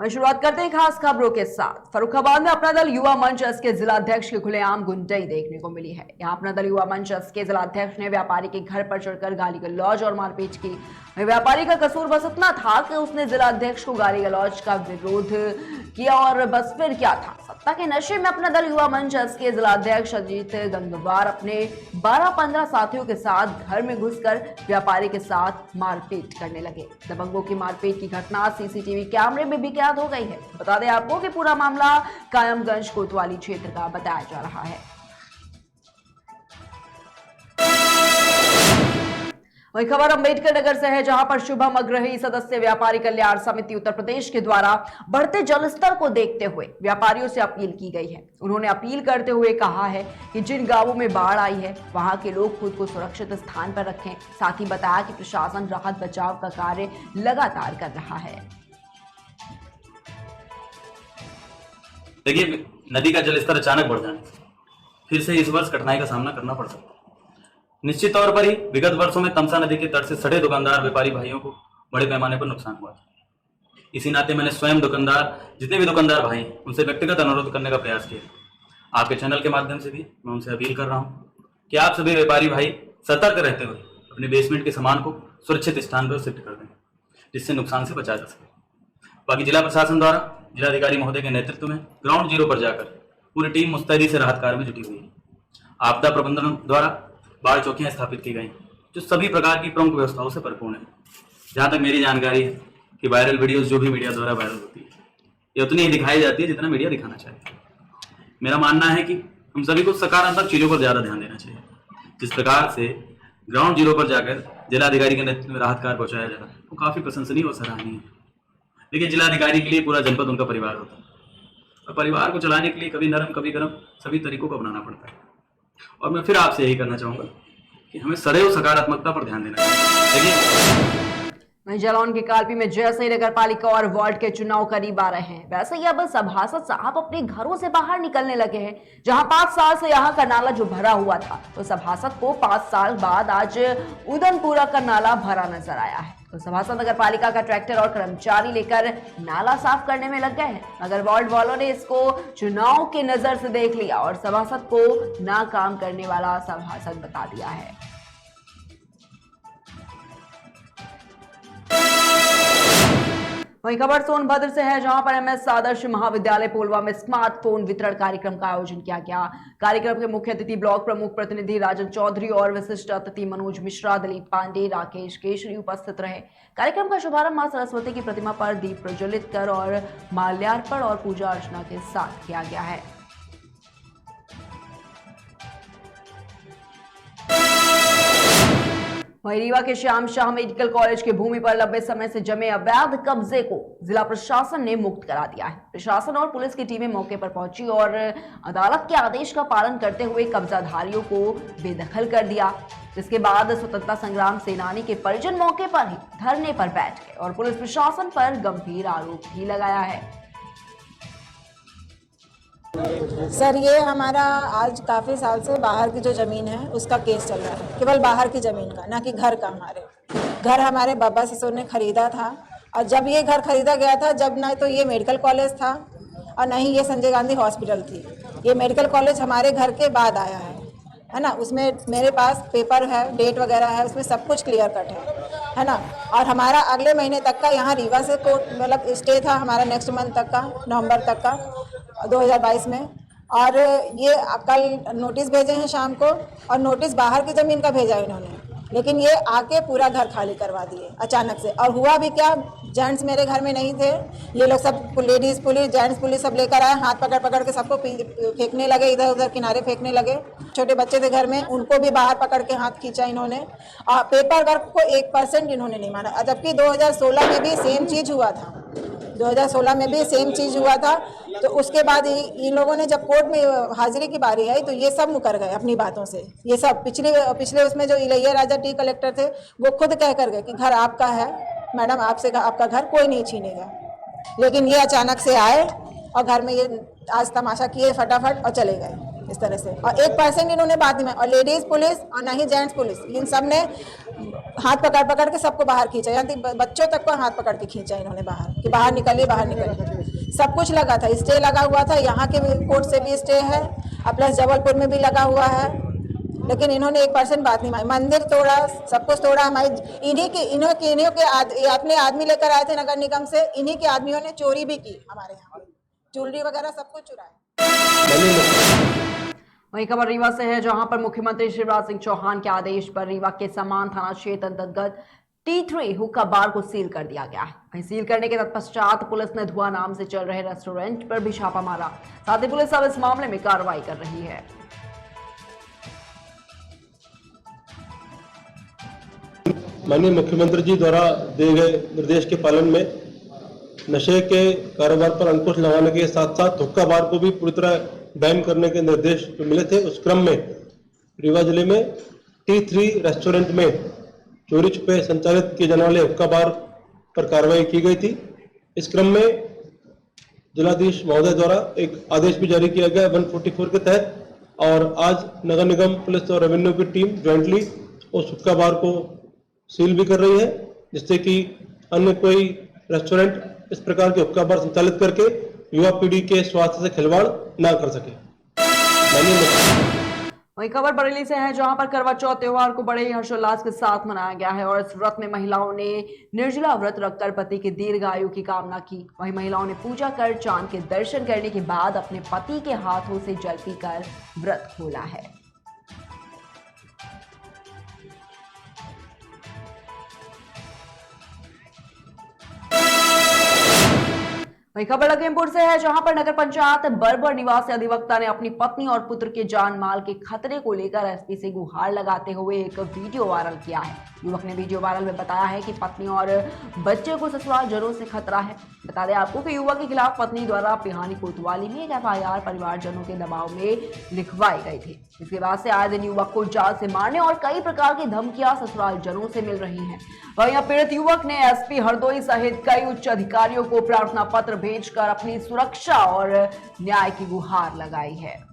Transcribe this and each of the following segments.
वहीं शुरुआत करते हैं खास खबरों के साथ। फर्रुखाबाद में अपना दल युवा मंच एस के जिलाध्यक्ष की खुलेआम गुंडई देखने को मिली है। यहाँ अपना दल युवा मंच एस के जिलाध्यक्ष ने व्यापारी के घर पर चढ़कर गाली गलौज और मारपीट की। व्यापारी का कसूर बस इतना था कि उसने जिलाध्यक्ष को गाली गलौज का विरोध किया और बस फिर क्या था, सत्ता के नशे में अपना दल युवा मंच एस के जिलाध्यक्ष अजीत गंगवार अपने 12-15 साथियों के साथ घर में घुसकर व्यापारी के साथ मारपीट करने लगे। दबंगों की मारपीट की घटना सीसीटीवी कैमरे में भी कैद हो गई है। बता दें आपको कि पूरा मामला कायमगंज कोतवाली क्षेत्र का बताया जा रहा है। वहीं खबर अम्बेडकर नगर से है, जहां पर शुभम अग्रही सदस्य व्यापारी कल्याण समिति उत्तर प्रदेश के द्वारा बढ़ते जलस्तर को देखते हुए व्यापारियों से अपील की गई है। उन्होंने अपील करते हुए कहा है कि जिन गांवों में बाढ़ आई है वहां के लोग खुद को सुरक्षित स्थान पर रखें। साथ ही बताया कि प्रशासन राहत बचाव का कार्य लगातार कर रहा है। देखिए, नदी का जलस्तर अचानक बढ़ जाने से फिर से इस वर्ष कठिनाई का सामना करना पड़ सकता है। निश्चित तौर पर ही विगत वर्षों में तमसा नदी के तट से सटे दुकानदार व्यापारी भाइयों को बड़े पैमाने पर नुकसान हुआ था। इसी नाते मैंने स्वयं जितने भी दुकानदार भाई उनसे व्यक्तिगत अनुरोध करने का प्रयास किया। आपके चैनल के माध्यम से भी मैं उनसे अपील कर रहा हूँ कि आप सभी व्यापारी भाई सतर्क रहते हुए अपने बेसमेंट के सामान को सुरक्षित स्थान पर शिफ्ट कर दें, जिससे नुकसान से बचा जा सके। बाकी जिला प्रशासन द्वारा जिलाधिकारी महोदय के नेतृत्व में ग्राउंड जीरो पर जाकर पूरी टीम मुस्तैदी से राहत कार्य में जुटी हुई है। आपदा प्रबंधन द्वारा बाढ़ चौकियां स्थापित की गई जो सभी प्रकार की प्रमुख व्यवस्थाओं से परिपूर्ण है। जहां तक मेरी जानकारी है कि वायरल वीडियोस जो भी मीडिया द्वारा वायरल होती है ये उतनी ही दिखाई जाती है जितना मीडिया दिखाना चाहिए। मेरा मानना है कि हम सभी को सकारात्मक चीजों पर ज्यादा ध्यान देना चाहिए। जिस प्रकार से ग्राउंड जीरो पर जाकर जिलाधिकारी के नेतृत्व में राहत कार्य पहुंचाया जा रहा है वो काफी प्रशंसनीय और सराहनीय है। देखिए, जिलाधिकारी के लिए पूरा जनपद उनका परिवार होता है और परिवार को चलाने के लिए कभी नरम कभी गरम सभी तरीकों को अपनाना पड़ता है। और मैं फिर आपसे यही करना चाहूंगा कि हमें सदैव सकारात्मकता पर ध्यान देना चाहिए। वहीं जालौन की कालपी में जैसे ही नगर पालिका और वार्ड के चुनाव करीब आ रहे हैं, वैसे ही अब सभासद साहब अपने घरों से बाहर निकलने लगे हैं। जहां 5 साल से यहाँ का नाला जो भरा हुआ था, तो सभासद को 5 साल बाद आज उदनपुरा का नाला भरा नजर आया है। तो सभासद नगर पालिका का ट्रैक्टर और कर्मचारी लेकर नाला साफ करने में लग गए हैं, मगर वार्ड वालों ने इसको चुनाव के नजर से देख लिया और सभासद को ना काम करने वाला सभासद बता दिया है। वहीं खबर सोनभद्र से है, जहां पर एमएस आदर्श महाविद्यालय पोलवा में स्मार्टफोन वितरण कार्यक्रम का आयोजन किया गया। कार्यक्रम के मुख्य अतिथि ब्लॉक प्रमुख प्रतिनिधि राजन चौधरी और विशिष्ट अतिथि मनोज मिश्रा, दिलीप पांडे, राकेश केशरी उपस्थित रहे। कार्यक्रम का शुभारंभ मां सरस्वती की प्रतिमा पर दीप प्रज्वलित कर और माल्यार्पण और पूजा अर्चना के साथ किया गया है। वहीं रीवा के श्याम शाह मेडिकल कॉलेज की भूमि पर लंबे समय से जमे अवैध कब्जे को जिला प्रशासन ने मुक्त करा दिया है। प्रशासन और पुलिस की टीमें मौके पर पहुंची और अदालत के आदेश का पालन करते हुए कब्जाधारियों को बेदखल कर दिया। जिसके बाद स्वतंत्रता संग्राम सेनानी के परिजन मौके पर ही धरने पर बैठ गए और पुलिस प्रशासन पर गंभीर आरोप भी लगाया है। सर, ये हमारा आज काफ़ी साल से बाहर की जो ज़मीन है उसका केस चल रहा है। केवल बाहर की ज़मीन का, ना कि घर का। घर हमारे बाबा ससुर ने खरीदा था और जब ये घर खरीदा गया था, जब ना तो ये मेडिकल कॉलेज था और ना ही ये संजय गांधी हॉस्पिटल थी। ये मेडिकल कॉलेज हमारे घर के बाद आया है ना। उसमें मेरे पास पेपर है, डेट वगैरह है, उसमें सब कुछ क्लियर कट है ना। और हमारा अगले महीने तक का यहाँ रीवा से कोर्ट मतलब स्टे था हमारा, नेक्स्ट मंथ तक का, नवंबर तक का 2022 में। और ये कल नोटिस भेजे हैं शाम को, और नोटिस बाहर की ज़मीन का भेजा है इन्होंने, लेकिन ये आके पूरा घर खाली करवा दिए अचानक से। और हुआ भी क्या, जेंट्स मेरे घर में नहीं थे, ये लोग सब लेडीज़ पुलिस, जेंट्स पुलिस सब लेकर आए, हाथ पकड़ पकड़ के सबको फेंकने लगे, इधर उधर किनारे फेंकने लगे। छोटे बच्चे थे घर में, उनको भी बाहर पकड़ के हाथ खींचा इन्होंने। और पेपर वर्क को 1% इन्होंने नहीं माना, जबकि 2016 में भी सेम चीज़ हुआ था। 2016 में भी सेम चीज़ हुआ था। तो उसके बाद इन लोगों ने जब कोर्ट में हाजिरी की बारी आई तो ये सब मुकर गए अपनी बातों से। ये सब पिछले उसमें जो इलैया राजा टी कलेक्टर थे वो खुद कह कर गए कि घर आपका है मैडम, आपसे आपका घर कोई नहीं छीनेगा। लेकिन ये अचानक से आए और घर में ये आज तमाशा किए फटाफट और चले गए। इस तरह से। और 1% इन्होंने बात नहीं मानी, और लेडीज पुलिस और ना ही जेंट्स पुलिस, इन सब ने हाथ पकड़ पकड़ के सबको बाहर खींचा, यानी बच्चों तक को हाथ पकड़ के खींचा इन्होंने बाहर, कि बाहर निकलिए बाहर निकलिए। सब कुछ लगा था, स्टे लगा हुआ था, यहाँ के कोर्ट से भी स्टे है और प्लस जबलपुर में भी लगा हुआ है, लेकिन इन्होंने 1% बात नहीं मानी। मंदिर तोड़ा, सब कुछ तोड़ा। हमारे इन्हीं के अपने आदमी लेकर आए थे नगर निगम से, इन्हीं के आदमियों ने चोरी भी की हमारे यहाँ, ज्वेलरी वगैरह सब कुछ चुराया। वहीं खबर रीवा से है, जहां पर मुख्यमंत्री शिवराज सिंह चौहान के आदेश पर रीवा के समान थाना क्षेत्र अंतर्गत T3 हुक्का बार को सील कर दिया गया है। वहीं सील करने के तत्पश्चात पुलिस ने धुआं नाम से चल रहे रेस्टोरेंट पर भी छापा मारा। साथ ही पुलिस अब इस मामले में कार्रवाई कर रही है। माननीय मुख्यमंत्री जी द्वारा दिए गए निर्देश के पालन में नशे के कारोबार पर अंकुश लगाने के साथ साथ हुक्का बार को भी पूरी तरह बैन करने के निर्देश जो मिले थे, उस क्रम में रीवा जिले में T3 रेस्टोरेंट में चोरी छुपे संचालित किए जाने वाले हुक्का बार पर कार्रवाई की गई थी। इस क्रम में जिलाधीश महोदय द्वारा एक आदेश भी जारी किया गया 144 के तहत, और आज नगर निगम पुलिस और रेवेन्यू की टीम ज्वाइंटली उस हुक्का बार को सील भी कर रही है, जिससे कि अन्य कोई रेस्टोरेंट इस प्रकार के हुक्का बार संचालित करके युवा पीढ़ी के स्वास्थ्य से खिलवाड़ ना कर सके। वहीं खबर बरेली से है, जहां पर करवा चौथ त्योहार को बड़े ही हर्षोल्लास के साथ मनाया गया है और इस व्रत में महिलाओं ने निर्जला व्रत रखकर पति के दीर्घायु की कामना की। वहीं महिलाओं ने पूजा कर चांद के दर्शन करने के बाद अपने पति के हाथों से जल पीकर व्रत खोला है। वहीं खबर लखीमपुर से है, जहां पर नगर पंचायत बरबर निवासी अधिवक्ता ने अपनी पत्नी और पुत्र के जान माल के खतरे को लेकर एसपी से गुहार लगाते हुए एक वीडियो वायरल किया है। युवक ने वीडियो वायरल में बताया है कि पत्नी और बच्चे को ससुराल जरों से खतरा है। बता दें आपको कि युवक के खिलाफ पत्नी द्वारा पिहानी कोतवाली में एक FIR परिवारजनों के दबाव में लिखवाई गई थी। इसके बाद से आए दिन युवक को जान से मारने और कई प्रकार की धमकियां ससुराल जनों से मिल रही हैं। वहीं पीड़ित युवक ने एसपी हरदोई सहित कई उच्च अधिकारियों को प्रार्थना पत्र भेजकर अपनी सुरक्षा और न्याय की गुहार लगाई है।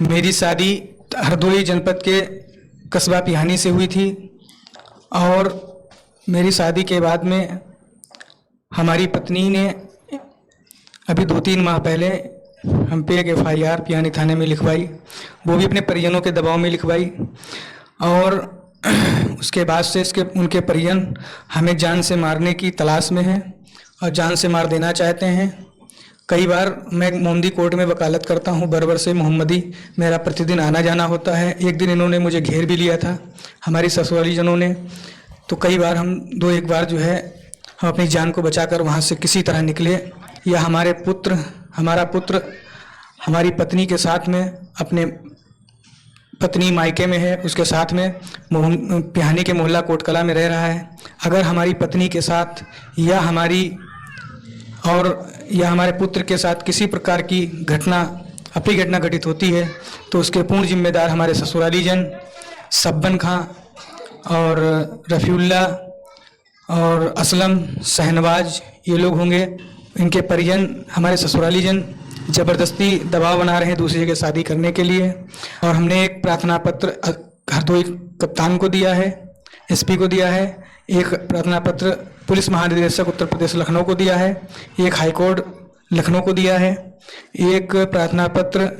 मेरी शादी हरदोई जनपद के कस्बा पिहानी से हुई थी और मेरी शादी के बाद में हमारी पत्नी ने अभी 2-3 माह पहले हम पे एक FIR पिहानी थाने में लिखवाई, वो भी अपने परिजनों के दबाव में लिखवाई। और उसके बाद से उनके परिजन हमें जान से मारने की तलाश में हैं और जान से मार देना चाहते हैं। कई बार मैं मोमदी कोर्ट में वकालत करता हूं, बरबर से मोहम्मदी मेरा प्रतिदिन आना जाना होता है। एक दिन इन्होंने मुझे घेर भी लिया था हमारी ससुराली जनों ने, तो कई बार हम 2-1 बार जो है हम अपनी जान को बचाकर वहां से किसी तरह निकले। या हमारा पुत्र हमारी पत्नी के साथ में, अपने पत्नी मायके में है, उसके साथ में पिहानी के मोहल्ला कोटकला में रह रहा है। अगर हमारी पत्नी के साथ या हमारे पुत्र के साथ किसी प्रकार की घटना घटित होती है तो उसके पूर्ण जिम्मेदार हमारे ससुराली जन सब्बन खां और रफ़ीउल्ला और असलम शहनवाज ये लोग होंगे। इनके परिजन हमारे ससुराली जन ज़बरदस्ती दबाव बना रहे हैं दूसरी जगह शादी करने के लिए। और हमने एक प्रार्थना पत्र हरदोई कप्तान को दिया है, SP को दिया है, एक प्रार्थना पत्र पुलिस महानिदेशक उत्तर प्रदेश लखनऊ को दिया है, एक हाईकोर्ट लखनऊ को दिया है, एक प्रार्थना पत्र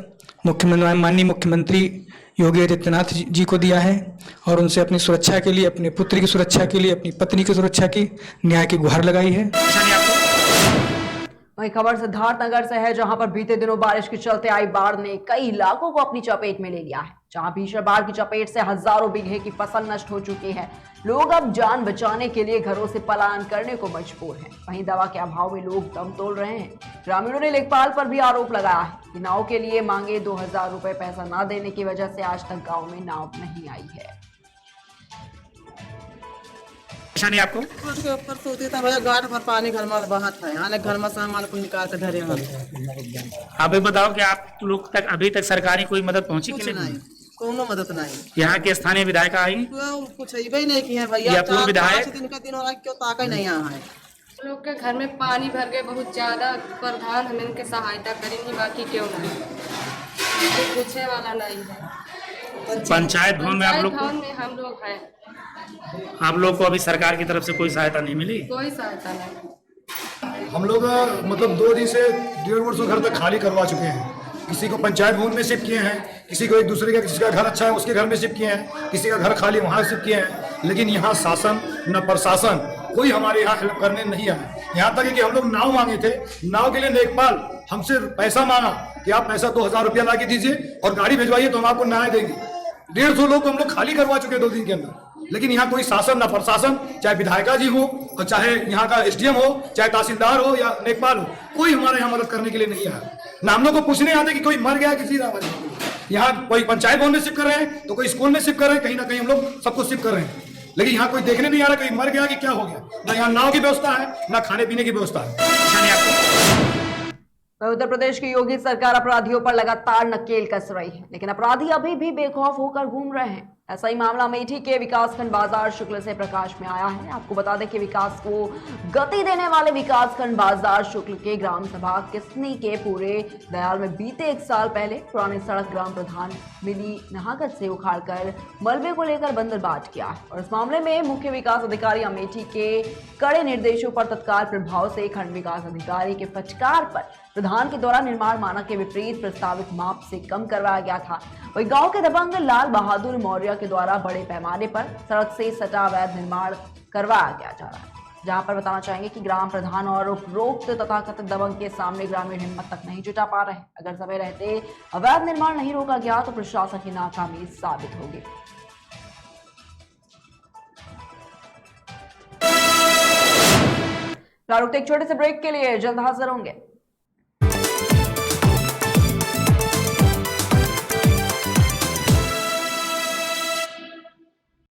माननीय मुख्यमंत्री योगी आदित्यनाथ जी को दिया है और उनसे अपनी सुरक्षा के लिए, अपने पुत्र की सुरक्षा के लिए, अपनी पत्नी की सुरक्षा की न्याय की गुहार लगाई है। वहीं खबर सिद्धार्थनगर से है, जहां पर बीते दिनों बारिश के चलते आई बाढ़ ने कई इलाकों को अपनी चपेट में ले लिया है। जहां भीषण बाढ़ की चपेट से हजारों बीघे की फसल नष्ट हो चुकी है। लोग अब जान बचाने के लिए घरों से पलायन करने को मजबूर हैं। वहीं दवा के अभाव में लोग दम तोड़ रहे हैं। ग्रामीणों ने लेखपाल पर भी आरोप लगाया है कि नाव के लिए मांगे 2000 रुपए पैसा न देने की वजह से आज तक गाँव में नाव नहीं आई है। परेशानी आपको? उसके ऊपर सोती था भैया, गाड़ भर पानी घर में बहा था, यहाँ घर में सामान को निकाल के धरे हम। आप ये बताओ कि आप लोग तक अभी तक सरकारी कोई मदद पहुंची कि नहीं? कोनो मदद नहीं। यहाँ के स्थानीय विधायक आई कुछ ही नहीं की है भैया, या पूर्व विधायक दिन का दिन हो रहा, क्यों ताका नहीं यहाँ है। लोग के घर में पानी भर गए बहुत ज़्यादा। प्रधान हमें इनके सहायता करेंगे, बाकी क्यों नहीं, कोई पूछने वाला नहीं है। पंचायत भवन में आप लोग भवन में हम लोग हैं, आप लोग को अभी सरकार की तरफ से कोई सहायता नहीं मिली? कोई सहायता नहीं। हम लोग मतलब 2 दिन से 1.5 वर्ष घर तक खाली करवा चुके हैं। किसी को पंचायत भवन में शिफ्ट किए हैं, किसी को एक दूसरे का, किसी का घर अच्छा है उसके घर में शिफ्ट किए हैं, किसी का घर खाली वहाँ शिफ्ट किए हैं। लेकिन यहाँ शासन न प्रशासन कोई हमारे यहाँ हेल्प करने नहीं आया। यहाँ तक है कि हम लोग नाव मांगे थे, नाव के लिए लेखपाल हमसे पैसा मांगा कि आप पैसा 2000 रुपया ला के दीजिए और गाड़ी भिजवाइए तो हम आपको न्याय देंगे। 150 लोग को हम लोग खाली करवा चुके हैं 2 दिन के अंदर। लेकिन यहाँ कोई शासन न प्रशासन, चाहे विधायिका जी हो और चाहे यहाँ का SDM हो, चाहे तहसीलदार हो या लेखपाल हो, कोई हमारे यहाँ मदद करने के लिए नहीं आया। ना हम लोग को पूछने आते कि कोई मर गया किसी का। यहाँ कोई पंचायत भवन में शिफ्ट कर रहे हैं तो कोई स्कूल में शिफ्ट कर रहे हैं, कहीं ना कहीं हम लोग सबको शिफ्ट कर रहे हैं। लेकिन यहाँ कोई देखने नहीं आ रहा कोई मर गया कि क्या हो गया। ना यहाँ नाव की व्यवस्था है, ना खाने पीने की व्यवस्था है। उत्तर प्रदेश की योगी सरकार अपराधियों पर लगातार नकेल कस रही है, लेकिन अपराधी अभी भी बेखौफ होकर घूम रहे हैं। ऐसा ही मामला अमेठी के विकासखंड बाजार शुक्ल से प्रकाश में आया है। आपको बता दें कि विकास को गति देने वाले विकासखंड बाजार शुक्ल के ग्राम सभा किसनी के पूरे दयाल में बीते 1 साल पहले पुरानी सड़क ग्राम प्रधान मिली नहागत से उखाड़कर मलबे को लेकर बंदरबाट किया है। और इस मामले में मुख्य विकास अधिकारी अमेठी के कड़े निर्देशों पर तत्काल प्रभाव से खंड विकास अधिकारी के फटकार पर प्रधान के द्वारा निर्माण मानक के विपरीत प्रस्तावित माप से कम करवाया गया था। वही गांव के दबंग लाल बहादुर मौर्य के द्वारा बड़े पैमाने पर सड़क से सटा अवैध निर्माण करवाया गया जा रहा है, जहां पर बताना चाहेंगे कि ग्राम प्रधान और उपरोक्त तथाकथित दबंग के सामने ग्रामीण हिम्मत तक नहीं जुटा पा रहे। अगर समय रहते अवैध निर्माण नहीं रोका गया तो प्रशासन की नाकामी साबित होगी। रुकते एक छोटे से ब्रेक के लिए, जल्द हाजिर होंगे।